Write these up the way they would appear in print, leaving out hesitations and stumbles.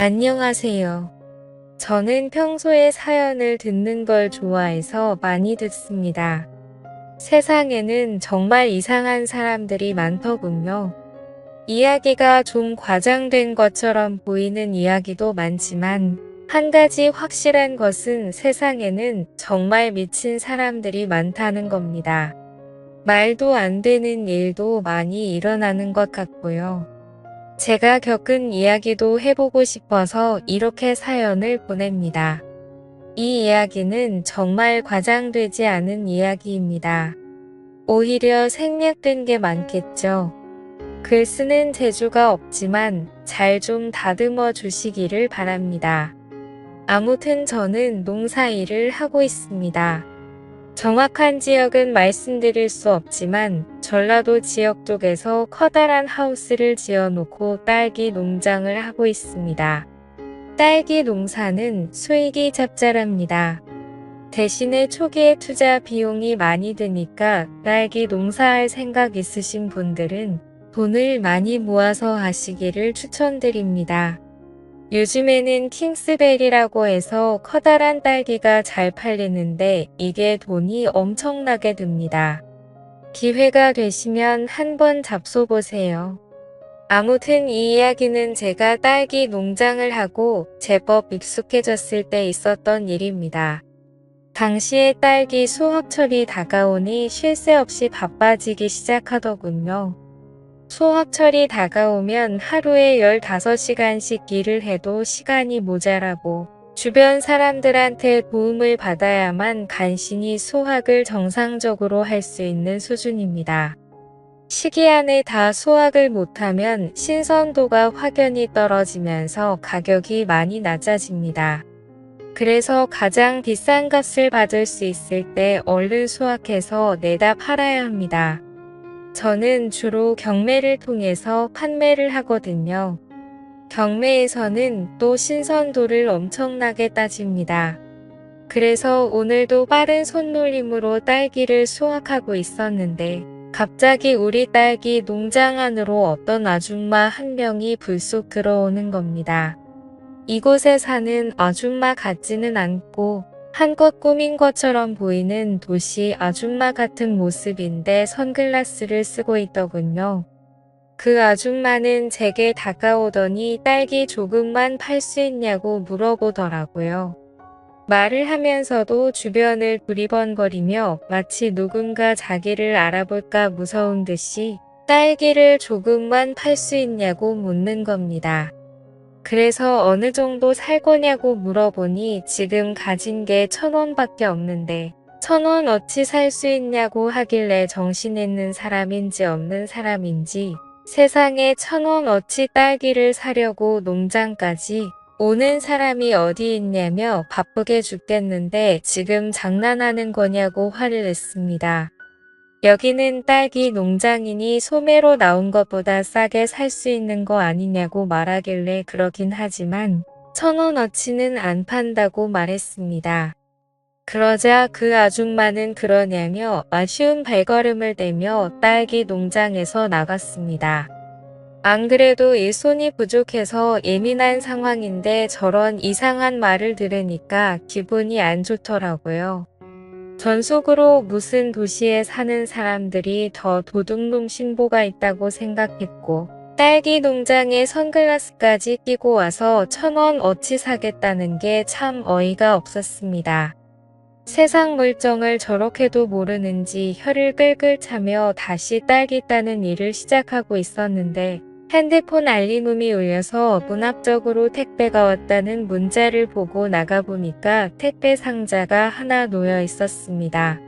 안녕하세요. 저는 평소에 사연을 듣는 걸 좋아해서 많이 듣습니다. 세상에는 정말 이상한 사람들이 많더군요. 이야기가 좀 과장된 것처럼 보이는 이야기도 많지만, 한 가지 확실한 것은 세상에는 정말 미친 사람들이 많다는 겁니다. 말도 안 되는 일도 많이 일어나는 것 같고요. 제가 겪은 이야기도 해보고 싶어서 이렇게 사연을 보냅니다. 이 이야기는 정말 과장되지 않은 이야기입니다. 오히려 생략된 게 많겠죠. 글 쓰는 재주가 없지만 잘 좀 다듬어 주시기를 바랍니다. 아무튼 저는 농사일을 하고 있습니다. 정확한 지역은 말씀드릴 수 없지만 전라도 지역 쪽에서 커다란 하우스를 지어놓고 딸기 농장을 하고 있습니다. 딸기 농사는 수익이 짭짤합니다. 대신에 초기에 투자 비용이 많이 드니까 딸기 농사할 생각 있으신 분들은 돈을 많이 모아서 하시기를 추천드립니다. 요즘에는 킹스베리라고 해서 커다란 딸기가 잘 팔리는데 이게 돈이 엄청나게 듭니다. 기회가 되시면 한번 잡숴보세요. 아무튼 이 이야기는 제가 딸기 농장을 하고 제법 익숙해졌을 때 있었던 일입니다. 당시에 딸기 수확철이 다가오니 쉴 새 없이 바빠지기 시작하더군요. 수확철이 다가오면 하루에 15시간씩 일을 해도 시간이 모자라고 주변 사람들한테 도움을 받아야만 간신히 수확을 정상적으로 할 수 있는 수준입니다. 시기 안에 다 수확을 못하면 신선도가 확연히 떨어지면서 가격이 많이 낮아집니다. 그래서 가장 비싼 값을 받을 수 있을 때 얼른 수확해서 내다 팔아야 합니다. 저는 주로 경매를 통해서 판매를 하거든요. 경매에서는 또 신선도를 엄청나게 따집니다. 그래서 오늘도 빠른 손놀림으로 딸기를 수확하고 있었는데 갑자기 우리 딸기 농장 안으로 어떤 아줌마 한 명이 불쑥 들어오는 겁니다. 이곳에 사는 아줌마 같지는 않고 한껏 꾸민 것처럼 보이는 도시 아줌마 같은 모습인데 선글라스를 쓰고 있더군요. 그 아줌마는 제게 다가오더니 딸기 조금만 팔 수 있냐고 물어보더라고요. 말을 하면서도 주변을 두리번거리며 마치 누군가 자기를 알아볼까 무서운 듯이 딸기를 조금만 팔 수 있냐고 묻는 겁니다. 그래서 어느 정도 살 거냐고 물어보니 지금 가진 게 1,000원밖에 없는데 1,000원 어치 살 수 있냐고 하길래 정신 있는 사람인지 없는 사람인지 세상에 1,000원 어치 딸기를 사려고 농장까지 오는 사람이 어디 있냐며 바쁘게 죽겠는데 지금 장난하는 거냐고 화를 냈습니다. 여기는 딸기 농장이니 소매로 나온 것보다 싸게 살 수 있는 거 아니냐고 말하길래 그러긴 하지만 1,000원어치는 안 판다고 말했습니다. 그러자 그 아줌마는 그러냐며 아쉬운 발걸음을 대며 딸기 농장에서 나갔습니다. 안 그래도 일손이 부족해서 예민한 상황인데 저런 이상한 말을 들으니까 기분이 안 좋더라고요. 전속으로 무슨 도시에 사는 사람들이 더 도둑놈 신보가 있다고 생각했고 딸기 농장에 선글라스까지 끼고 와서 1,000원 어치 사겠다는 게 참 어이가 없었습니다. 세상 물정을 저렇게도 모르는지 혀를 끌끌 차며 다시 딸기 따는 일을 시작하고 있었는데 핸드폰 알림음이 울려서 문 앞쪽으로 택배가 왔다는 문자를 보고 나가보니까 택배 상자가 하나 놓여 있었습니다.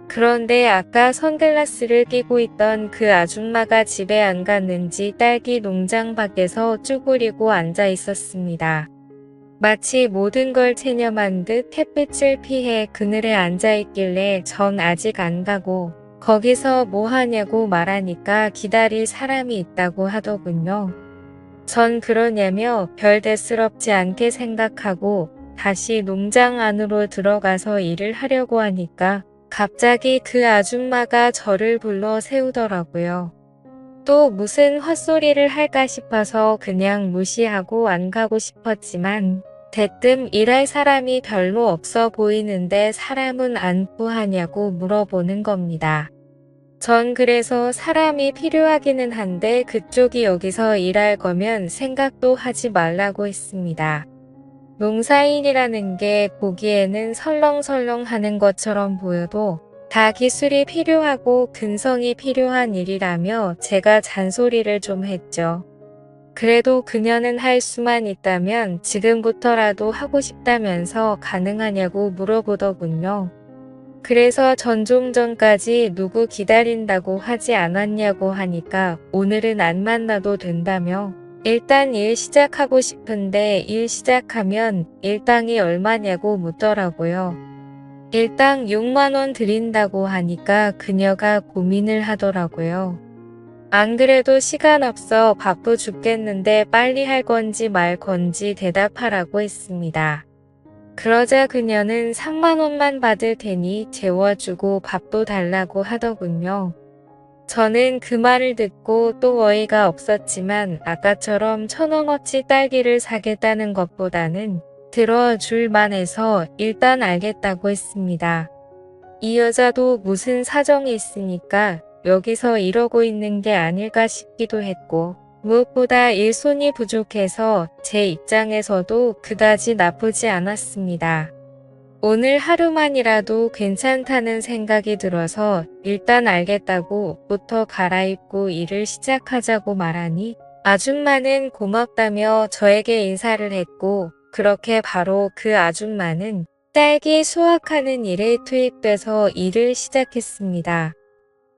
그런데 아까 선글라스를 끼고 있던 그 아줌마가 집에 안 갔는지 딸기 농장 밖에서 쭈그리고 앉아 있었습니다. 마치 모든 걸 체념한 듯 햇빛을 피해 그늘에 앉아 있길래 전 아직 안 가고 거기서 뭐 하냐고 말하니까 기다릴 사람이 있다고 하더군요. 전 그러냐며 별 대수롭지 않게 생각하고 다시 농장 안으로 들어가서 일을 하려고 하니까 갑자기 그 아줌마가 저를 불러 세우더라고요. 또 무슨 헛소리를 할까 싶어서 그냥 무시하고 안 가고 싶었지만 대뜸 일할 사람이 별로 없어 보이는데 사람은 안 구하냐고 물어보는 겁니다. 전 그래서 사람이 필요하기는 한데 그쪽이 여기서 일할 거면 생각도 하지 말라고 했습니다. 농사일이라는 게 보기에는 설렁설렁 하는 것처럼 보여도 다 기술이 필요하고 근성이 필요한 일이라며 제가 잔소리를 좀 했죠. 그래도 그녀는 할 수만 있다면 지금부터라도 하고 싶다면서 가능하냐고 물어보더군요. 그래서 전 좀 전까지 누구 기다린다고 하지 않았냐고 하니까 오늘은 안 만나도 된다며 일단 일 시작하고 싶은데 일 시작하면 일당이 얼마냐고 묻더라고요. 일당 6만 원 드린다고 하니까 그녀가 고민을 하더라고요. 안 그래도 시간 없어 바쁘 죽겠는데 빨리 할 건지 말 건지 대답하라고 했습니다. 그러자 그녀는 3만 원만 받을 테니 재워주고 밥도 달라고 하더군요. 저는 그 말을 듣고 또 어이가 없었지만 아까처럼 1,000원어치 딸기를 사겠다는 것보다는 들어줄 만해서 일단 알겠다고 했습니다. 이 여자도 무슨 사정이 있으니까 여기서 이러고 있는 게 아닐까 싶기도 했고 무엇보다 일손이 부족해서 제 입장에서도 그다지 나쁘지 않았습니다. 오늘 하루만이라도 괜찮다는 생각이 들어서 일단 알겠다고 옷부터 갈아입고 일을 시작하자고 말하니 아줌마는 고맙다며 저에게 인사를 했고 그렇게 바로 그 아줌마는 딸기 수확하는 일에 투입돼서 일을 시작했습니다.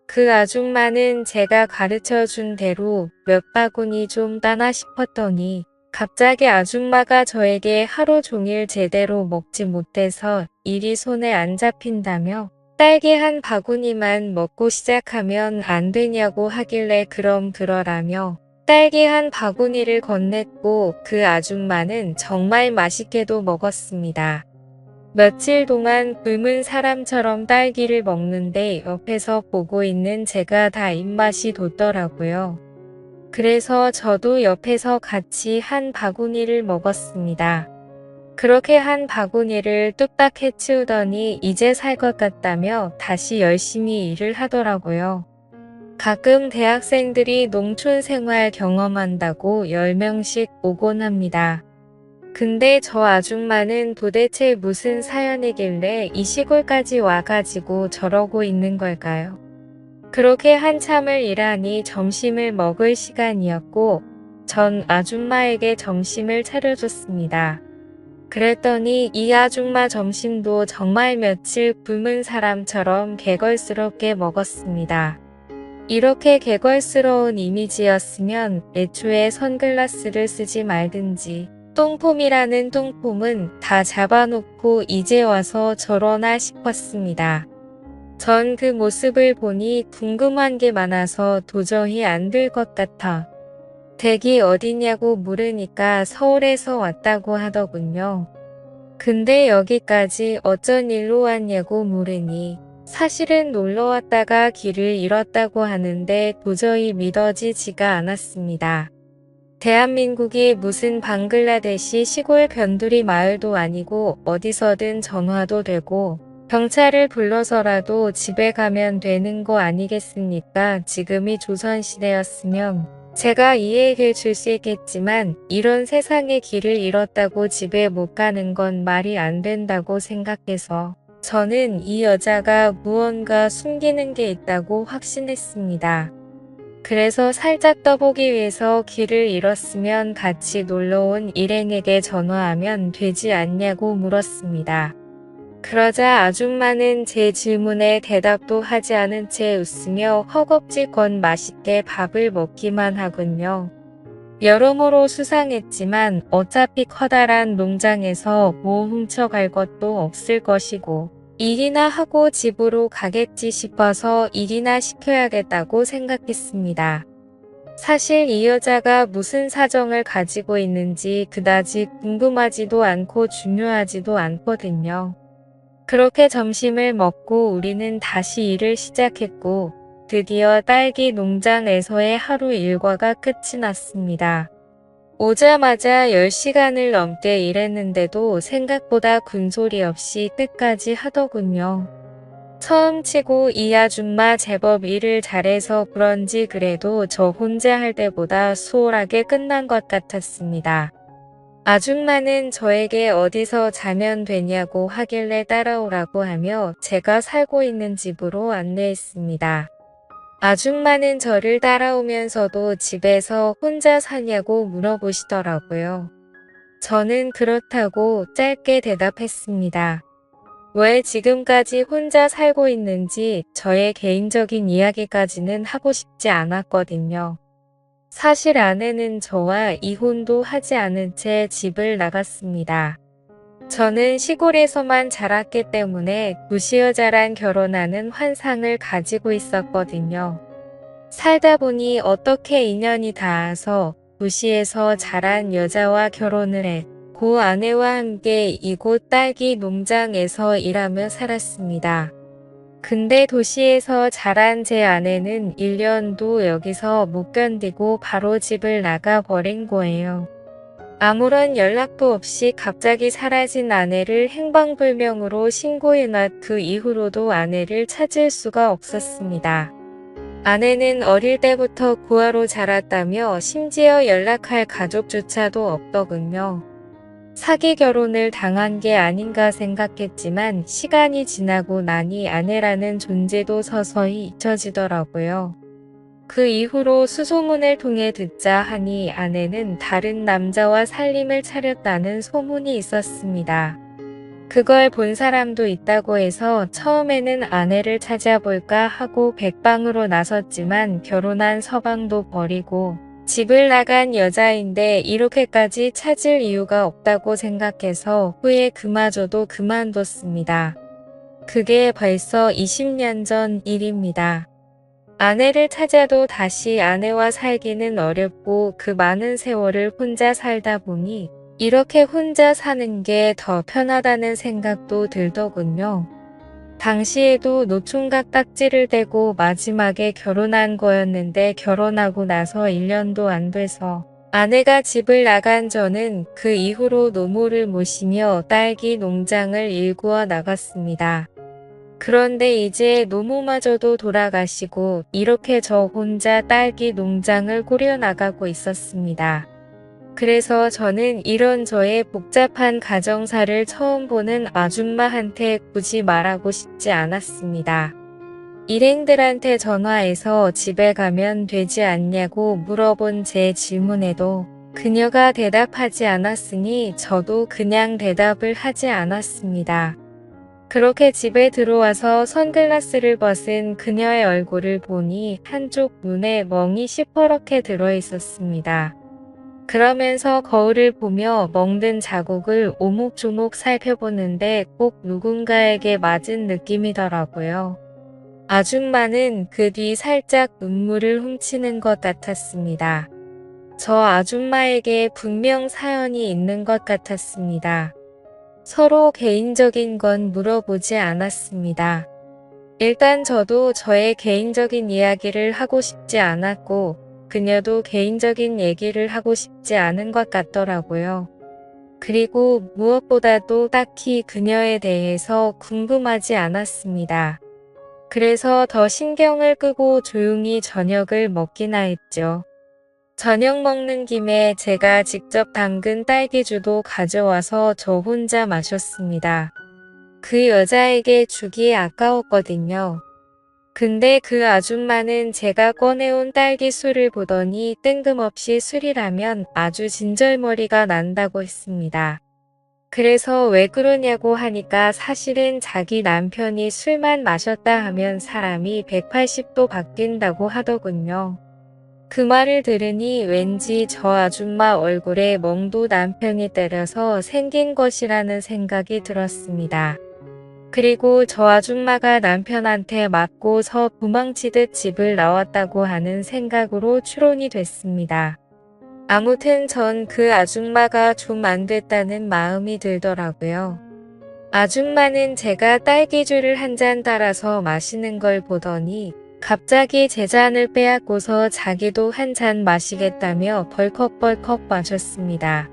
그 아줌마는 제가 가르쳐 준 대로 몇 바구니 좀 따나 싶었더니 갑자기 아줌마가 저에게 하루 종일 제대로 먹지 못해서 일이 손에 안 잡힌다며 딸기 한 바구니만 먹고 시작하면 안 되냐고 하길래 그럼 그러라며 딸기 한 바구니를 건넸고 그 아줌마는 정말 맛있게도 먹었습니다. 며칠 동안 굶은 사람처럼 딸기를 먹는데 옆에서 보고 있는 제가 다 입맛이 돋더라고요. 그래서 저도 옆에서 같이 한 바구니를 먹었습니다. 그렇게 한 바구니를 뚝딱 해치우더니 이제 살 것 같다며 다시 열심히 일을 하더라고요. 가끔 대학생들이 농촌 생활 경험한다고 10명씩 오곤 합니다. 근데 저 아줌마는 도대체 무슨 사연이길래 이 시골까지 와가지고 저러고 있는 걸까요? 그렇게 한참을 일하니 점심을 먹을 시간이었고 전 아줌마에게 점심을 차려줬습니다. 그랬더니 이 아줌마 점심도 정말 며칠 굶은 사람처럼 개걸스럽게 먹었습니다. 이렇게 개걸스러운 이미지였으면 애초에 선글라스를 쓰지 말든지 똥폼이라는 똥폼은 다 잡아놓고 이제 와서 저러나 싶었습니다. 전 그 모습을 보니 궁금한 게 많아서 도저히 안 될 것 같아. 댁이 어디냐고 물으니까 서울에서 왔다고 하더군요. 근데 여기까지 어쩐 일로 왔냐고 물으니 사실은 놀러 왔다가 길을 잃었다고 하는데 도저히 믿어지지가 않았습니다. 대한민국이 무슨 방글라데시 시골 변두리 마을도 아니고 어디서든 전화도 되고 경찰을 불러서라도 집에 가면 되는 거 아니겠습니까? 지금이 조선시대였으면 제가 이해해 줄 수 있겠지만 이런 세상에 길을 잃었다고 집에 못 가는 건 말이 안 된다고 생각해서 저는 이 여자가 무언가 숨기는 게 있다고 확신했습니다. 그래서 살짝 떠보기 위해서 길을 잃었으면 같이 놀러온 일행에게 전화하면 되지 않냐고 물었습니다. 그러자 아줌마는 제 질문에 대답도 하지 않은 채 웃으며 허겁지겁 맛있게 밥을 먹기만 하군요. 여러모로 수상했지만 어차피 커다란 농장에서 뭐 훔쳐갈 것도 없을 것이고 일이나 하고 집으로 가겠지 싶어서 일이나 시켜야겠다고 생각했습니다. 사실 이 여자가 무슨 사정을 가지고 있는지 그다지 궁금하지도 않고 중요하지도 않거든요. 그렇게 점심을 먹고 우리는 다시 일을 시작했고 드디어 딸기 농장에서의 하루 일과가 끝이 났습니다. 오자마자 10시간을 넘게 일했는데도 생각보다 군소리 없이 끝까지 하더군요. 처음 치고 이 아줌마 제법 일을 잘해서 그런지 그래도 저 혼자 할 때보다 수월하게 끝난 것 같았습니다. 아줌마는 저에게 어디서 자면 되냐고 하길래 따라오라고 하며 제가 살고 있는 집으로 안내했습니다. 아줌마는 저를 따라오면서도 집에서 혼자 사냐고 물어보시더라고요. 저는 그렇다고 짧게 대답했습니다. 왜 지금까지 혼자 살고 있는지 저의 개인적인 이야기까지는 하고 싶지 않았거든요. 사실 아내는 저와 이혼도 하지 않은 채 집을 나갔습니다. 저는 시골에서만 자랐기 때문에 도시 여자랑 결혼하는 환상을 가지고 있었거든요. 살다 보니 어떻게 인연이 닿아서 도시에서 자란 여자와 결혼을 했고 아내와 함께 이곳 딸기 농장에서 일하며 살았습니다. 근데 도시에서 자란 제 아내는 1년도 여기서 못 견디고 바로 집을 나가 버린 거예요. 아무런 연락도 없이 갑자기 사라진 아내를 행방불명으로 신고해놨 그 이후로도 아내를 찾을 수가 없었습니다. 아내는 어릴 때부터 고아로 자랐다며 심지어 연락할 가족조차도 없더군요. 사기 결혼을 당한 게 아닌가 생각했지만 시간이 지나고 나니 아내라는 존재도 서서히 잊혀지더라고요. 그 이후로 수소문을 통해 듣자 하니 아내는 다른 남자와 살림을 차렸다는 소문이 있었습니다. 그걸 본 사람도 있다고 해서 처음에는 아내를 찾아볼까 하고 백방으로 나섰지만 결혼한 서방도 버리고 집을 나간 여자인데 이렇게까지 찾을 이유가 없다고 생각해서 후에 그마저도 그만뒀습니다. 그게 벌써 20년 전 일입니다. 아내를 찾아도 다시 아내와 살기는 어렵고 그 많은 세월을 혼자 살다 보니 이렇게 혼자 사는 게 더 편하다는 생각도 들더군요. 당시에도 노총각 딱지를 대고 마지막에 결혼한 거였는데 결혼하고 나서 1년도 안 돼서 아내가 집을 나간 저는 그 이후로 노모를 모시며 딸기 농장을 일구어 나갔습니다. 그런데 이제 노모마저도 돌아가시고 이렇게 저 혼자 딸기 농장을 꾸려나가고 있었습니다. 그래서 저는 이런 저의 복잡한 가정사를 처음 보는 아줌마한테 굳이 말하고 싶지 않았습니다. 일행들한테 전화해서 집에 가면 되지 않냐고 물어본 제 질문에도 그녀가 대답하지 않았으니 저도 그냥 대답을 하지 않았습니다. 그렇게 집에 들어와서 선글라스를 벗은 그녀의 얼굴을 보니 한쪽 눈에 멍이 시퍼렇게 들어 있었습니다. 그러면서 거울을 보며 멍든 자국을 오목조목 살펴보는데 꼭 누군가에게 맞은 느낌이더라고요. 아줌마는 그 뒤 살짝 눈물을 훔치는 것 같았습니다. 저 아줌마에게 분명 사연이 있는 것 같았습니다. 서로 개인적인 건 물어보지 않았습니다. 일단 저도 저의 개인적인 이야기를 하고 싶지 않았고 그녀도 개인적인 얘기를 하고 싶지 않은 것 같더라고요. 그리고 무엇보다도 딱히 그녀에 대해서 궁금하지 않았습니다. 그래서 더 신경을 끄고 조용히 저녁을 먹기나 했죠. 저녁 먹는 김에 제가 직접 담근 딸기주도 가져와서 저 혼자 마셨습니다. 그 여자에게 주기 아까웠거든요. 근데 그 아줌마는 제가 꺼내온 딸기 술을 보더니 뜬금없이 술이라면 아주 진절머리가 난다고 했습니다. 그래서 왜 그러냐고 하니까 사실은 자기 남편이 술만 마셨다 하면 사람이 180도 바뀐다고 하더군요. 그 말을 들으니 왠지 저 아줌마 얼굴에 멍도 남편이 때려서 생긴 것이라는 생각이 들었습니다. 그리고 저 아줌마가 남편한테 맞고서 도망치듯 집을 나왔다고 하는 생각으로 추론이 됐습니다. 아무튼 전 그 아줌마가 좀 안 됐다는 마음이 들더라고요. 아줌마는 제가 딸기주를 한 잔 따라서 마시는 걸 보더니 갑자기 제 잔을 빼앗고서 자기도 한 잔 마시겠다며 벌컥벌컥 마셨습니다.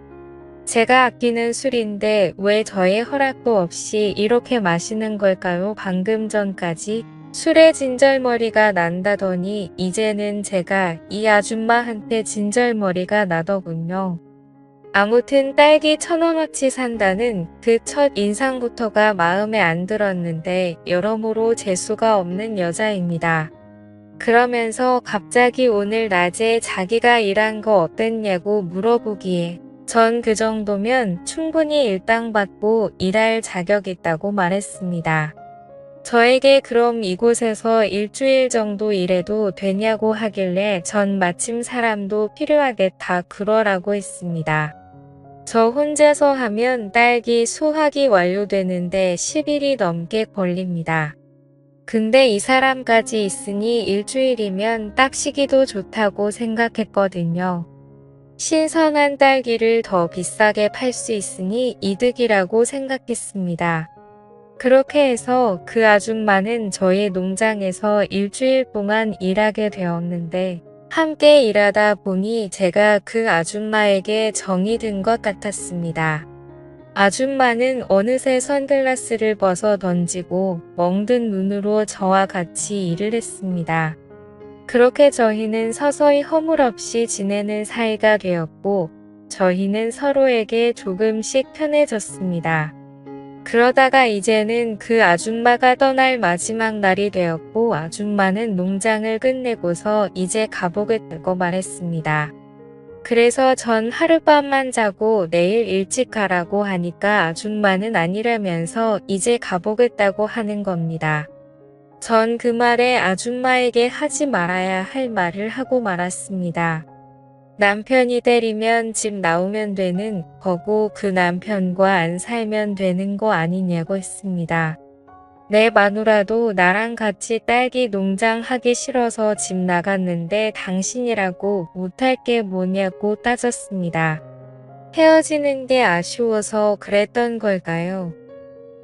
제가 아끼는 술인데 왜 저의 허락도 없이 이렇게 마시는 걸까요? 방금 전까지 술에 진절머리가 난다더니 이제는 제가 이 아줌마한테 진절머리가 나더군요. 아무튼 딸기 1,000원어치 산다는 그 첫 인상부터가 마음에 안 들었는데 여러모로 재수가 없는 여자입니다. 그러면서 갑자기 오늘 낮에 자기가 일한 거 어땠냐고 물어보기에 전 그 정도면 충분히 일당받고 일할 자격 있다고 말했습니다. 저에게 그럼 이곳에서 일주일 정도 일해도 되냐고 하길래 전 마침 사람도 필요하겠다 그러라고 했습니다. 저 혼자서 하면 딸기 수확이 완료되는데 10일이 넘게 걸립니다. 근데 이 사람까지 있으니 일주일이면 딱 시기도 좋다고 생각했거든요. 신선한 딸기를 더 비싸게 팔 수 있으니 이득이라고 생각했습니다. 그렇게 해서 그 아줌마는 저희 농장에서 일주일 동안 일하게 되었는데 함께 일하다 보니 제가 그 아줌마에게 정이 든 것 같았습니다. 아줌마는 어느새 선글라스를 벗어 던지고 멍든 눈으로 저와 같이 일을 했습니다. 그렇게 저희는 서서히 허물없이 지내는 사이가 되었고 저희는 서로에게 조금씩 편해졌습니다. 그러다가 이제는 그 아줌마가 떠날 마지막 날이 되었고 아줌마는 농장을 끝내고서 이제 가보겠다고 말했습니다. 그래서 전 하룻밤만 자고 내일 일찍 가라고 하니까 아줌마는 아니라면서 이제 가보겠다고 하는 겁니다. 전 그 말에 아줌마에게 하지 말아야 할 말을 하고 말았습니다. 남편이 때리면 집 나오면 되는 거고 그 남편과 안 살면 되는 거 아니냐고 했습니다. 내 마누라도 나랑 같이 딸기 농장 하기 싫어서 집 나갔는데 당신이라고 못할 게 뭐냐고 따졌습니다. 헤어지는 게 아쉬워서 그랬던 걸까요?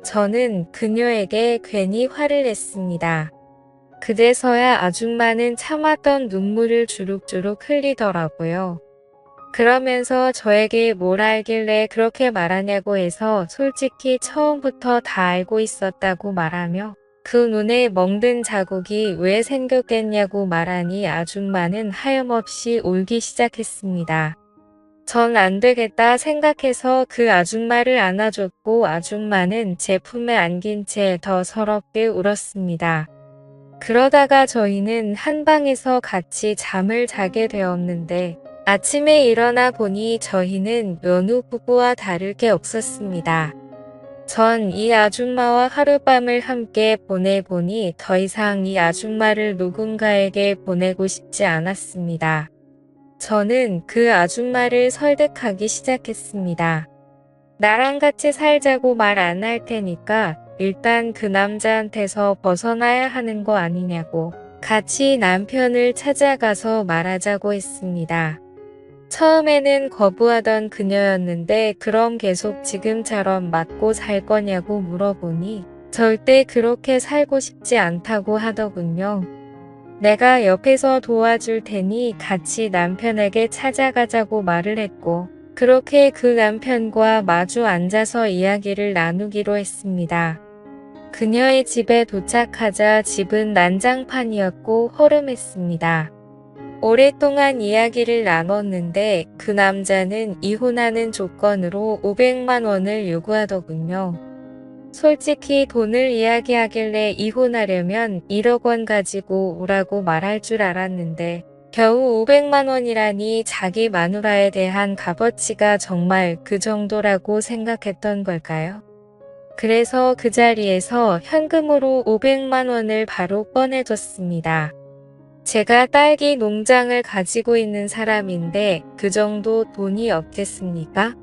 저는 그녀에게 괜히 화를 냈습니다. 그제서야 아줌마는 참았던 눈물을 주룩주룩 흘리더라고요. 그러면서 저에게 뭘 알길래 그렇게 말하냐고 해서 솔직히 처음부터 다 알고 있었다고 말하며 그 눈에 멍든 자국이 왜 생겼겠냐고 말하니 아줌마는 하염없이 울기 시작했습니다. 전 안 되겠다 생각해서 그 아줌마를 안아줬고 아줌마는 제 품에 안긴 채 더 서럽게 울었습니다. 그러다가 저희는 한 방에서 같이 잠을 자게 되었는데 아침에 일어나 보니 저희는 연우 부부와 다를 게 없었습니다. 전 이 아줌마와 하룻밤을 함께 보내보니 더 이상 이 아줌마를 누군가에게 보내고 싶지 않았습니다. 저는 그 아줌마를 설득하기 시작했습니다. 나랑 같이 살자고 말 안 할 테니까 일단 그 남자한테서 벗어나야 하는 거 아니냐고 같이 남편을 찾아가서 말하자고 했습니다. 처음에는 거부하던 그녀였는데 그럼 계속 지금처럼 맞고 살 거냐고 물어보니 절대 그렇게 살고 싶지 않다고 하더군요. 내가 옆에서 도와줄 테니 같이 남편에게 찾아가자고 말을 했고 그렇게 그 남편과 마주 앉아서 이야기를 나누기로 했습니다. 그녀의 집에 도착하자 집은 난장판이었고 허름했습니다. 오랫동안 이야기를 나눴는데 그 남자는 이혼하는 조건으로 500만 원을 요구하더군요. 솔직히 돈을 이야기하길래 이혼하려면 1억 원 가지고 오라고 말할 줄 알았는데 겨우 500만 원이라니 자기 마누라에 대한 값어치가 정말 그 정도라고 생각했던 걸까요? 그래서 그 자리에서 현금으로 500만 원을 바로 꺼내줬습니다. 제가 딸기 농장을 가지고 있는 사람인데 그 정도 돈이 없겠습니까?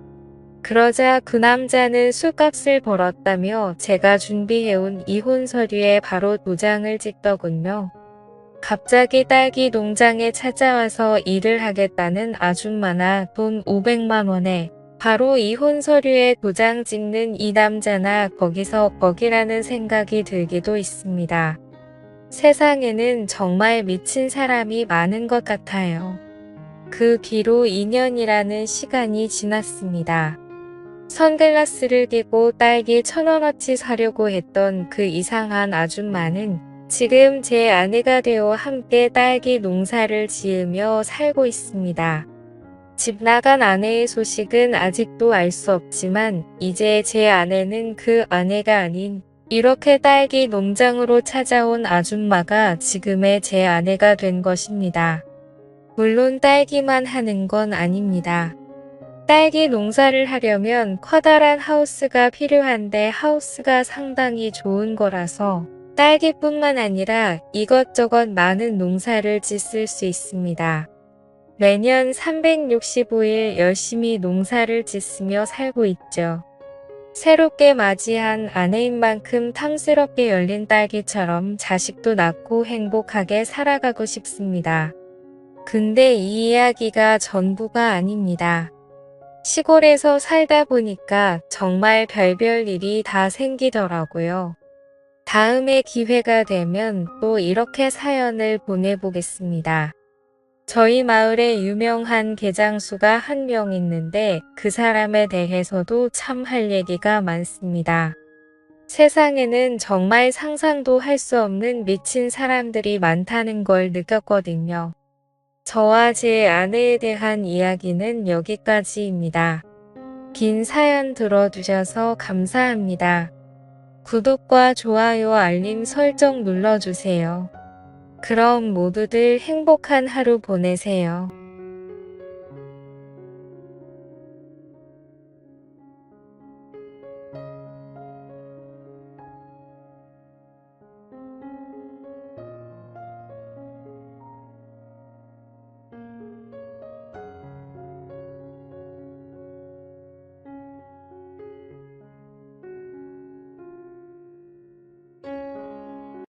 그러자 그 남자는 술값을 벌었다며 제가 준비해온 이혼 서류에 바로 도장을 찍더군요. 갑자기 딸기 농장에 찾아와서 일을 하겠다는 아줌마나 돈 500만 원에 바로 이혼 서류에 도장 찍는 이 남자나 거기서 거기라는 생각이 들기도 있습니다. 세상에는 정말 미친 사람이 많은 것 같아요. 그 뒤로 2년이라는 시간이 지났습니다. 선글라스를 끼고 딸기 1,000원어치 사려고 했던 그 이상한 아줌마는 지금 제 아내가 되어 함께 딸기 농사를 지으며 살고 있습니다. 집 나간 아내의 소식은 아직도 알 수 없지만 이제 제 아내는 그 아내가 아닌 이렇게 딸기 농장으로 찾아온 아줌마가 지금의 제 아내가 된 것입니다. 물론 딸기만 하는 건 아닙니다. 딸기 농사를 하려면 커다란 하우스가 필요한데 하우스가 상당히 좋은 거라서 딸기뿐만 아니라 이것저것 많은 농사를 짓을 수 있습니다. 매년 365일 열심히 농사를 짓으며 살고 있죠. 새롭게 맞이한 아내인 만큼 탐스럽게 열린 딸기처럼 자식도 낳고 행복하게 살아가고 싶습니다. 근데 이 이야기가 전부가 아닙니다. 시골에서 살다 보니까 정말 별별 일이 다 생기더라고요. 다음에 기회가 되면 또 이렇게 사연을 보내보겠습니다. 저희 마을에 유명한 개장수가 한 명 있는데 그 사람에 대해서도 참 할 얘기가 많습니다. 세상에는 정말 상상도 할 수 없는 미친 사람들이 많다는 걸 느꼈거든요. 저와 제 아내에 대한 이야기는 여기까지입니다. 긴 사연 들어주셔서 감사합니다. 구독과 좋아요 알림 설정 눌러주세요. 그럼 모두들 행복한 하루 보내세요.